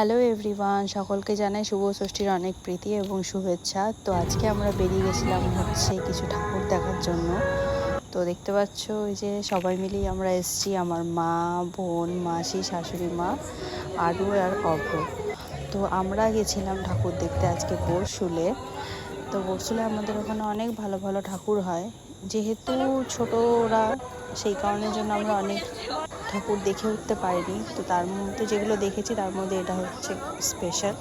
Hello everyone, সকলকে জানাই শুভ ষষ্ঠীর অনেক প্রীতি এবং শুভেচ্ছা। তো আজকে আমরা বেরিয়ে গেছিলাম হচ্ছে কিছু ঠাকুর দেখার জন্য। তো দেখতে পাচ্ছ ওই যে সবাই মিলেই আমরা এসেছি, আমার মা, বোন, মাসি, শাশুড়ি মা, আরু আর অভ্র। তো আমরা গেছিলাম ঠাকুর দেখতে আজকে বরশুলে। তো বরশুলে আমাদের ওখানে অনেক ভালো ভালো ঠাকুর হয়, যেহেতু ছোটরা সেই কারণের জন্য আমরা অনেক ঠাকুর দেখে উঠতে পারিনি। তো তার মধ্যে যেগুলো দেখেছি তার মধ্যে এটা হচ্ছে স্পেশাল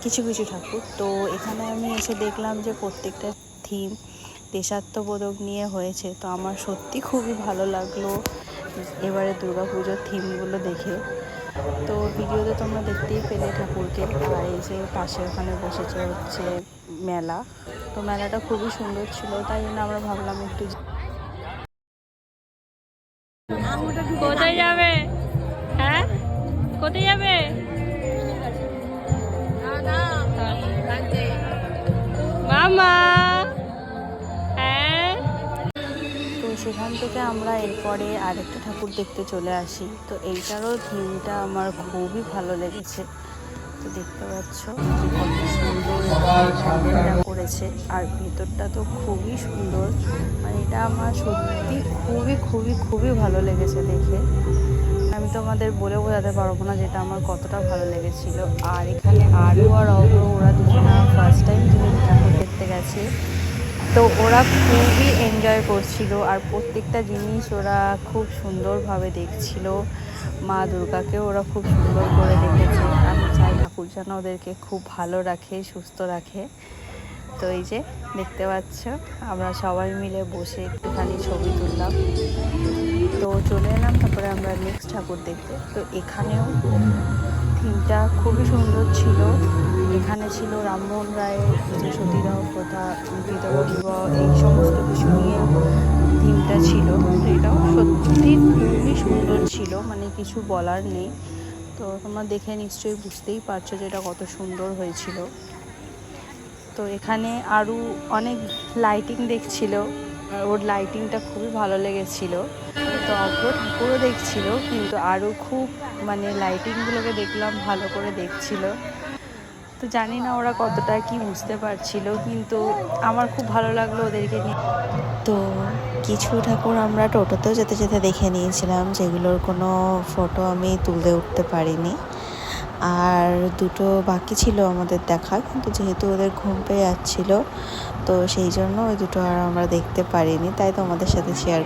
কিছু কিছু ঠাকুর। তো এখানে আমি এসে দেখলাম যে প্রত্যেকটা থিম দেশাত্মবোধক নিয়ে হয়েছে। তো আমার সত্যি খুবই ভালো লাগলো এবারে দুর্গাপুজোর থিমগুলো দেখে। তো ভিডিওতে তোমরা দেখতেই পেলে ঠাকুরকে। আর এই যে পাশে ওখানে বসেছে হচ্ছে মেলা। তো মেলাটা খুবই সুন্দর ছিল, তাই জন্য আমরা ভাবলাম একটু। কোথায় যাবে? হ্যাঁ, কোথায় যাবে? মামা, হ্যাঁ। তো সেখান থেকে আমরা এরপরে আরেকটা ঠাকুর দেখতে চলে আসি। তো এইটারও থিমটা আমার খুবই ভালো লেগেছে। তো দেখতে পাচ্ছ যে কত সুন্দর প্যান্ডেলটা করেছে, আর ভেতরটা তো খুবই সুন্দর। মানে এটা আমার সত্যি খুবই খুবই খুবই ভালো লেগেছে দেখে। আমি তোমাদের বলে বোঝাতে পারবো না যেটা আমার কতটা ভালো লেগেছিল। আর এখানে আরু আর অভ্র, ওরা দুজনা ফার্স্ট টাইম যেহেতু ঠাকুর দেখতে গেছে, তো ওরা খুবই এনজয় করছিল। আর প্রত্যেকটা জিনিস ওরা খুব সুন্দরভাবে দেখছিল। মা দুর্গাকেও ওরা খুব সুন্দর করে দেখেছে। আমি চাই ঠাকুর যেন ওদেরকে খুব ভালো রাখে, সুস্থ রাখে। তো এই যে দেখতে পাচ্ছ আমরা সবাই মিলে বসে একটুখানি ছবি তুললাম। তো চলে এলাম তারপরে আমরা নেক্সট ঠাকুর দেখতে। তো এখানেও থিমটা খুবই সুন্দর ছিল। এখানে ছিল রামমোহন রায়ের যে সতীদাহ প্রথা, বিধবা বিবাহ, এই সমস্ত কিছু নিয়ে থিমটা ছিল। তো এটাও সত্যি খুবই সুন্দর ছিল, মানে কিছু বলার নেই। তো তোমরা দেখে নিশ্চয়ই বুঝতেই পারছো যে এটা কত সুন্দর হয়েছিল। তো এখানে আরও অনেক লাইটিং দেখছিল, ওর লাইটিংটা খুবই ভালো লেগেছিল। তো অভ্র ঠাকুরও দেখছিল, কিন্তু আরও খুব মানে লাইটিংগুলোকে দেখলাম ভালো করে দেখছিল। তো জানি না ওরা কতটা কি বুঝতে পারছিল, কিন্তু আমার খুব ভালো লাগলো ওদেরকে নিয়ে। তো কিছু ঠাকুর আমরা টোটোতেও যেতে যেতে দেখে নিয়েছিলাম, যেগুলোর কোনো ফটো আমি তুলে উঠতে পারিনি। আর দুটো বাকি ছিল আমাদের দেখা, কিন্তু যেহেতু ওদের ঘুম পেয়ে যাচ্ছিলো, তো সেই জন্য ওই দুটো আর আমরা দেখতে পারিনি, তাই তোমাদের সাথে শেয়ার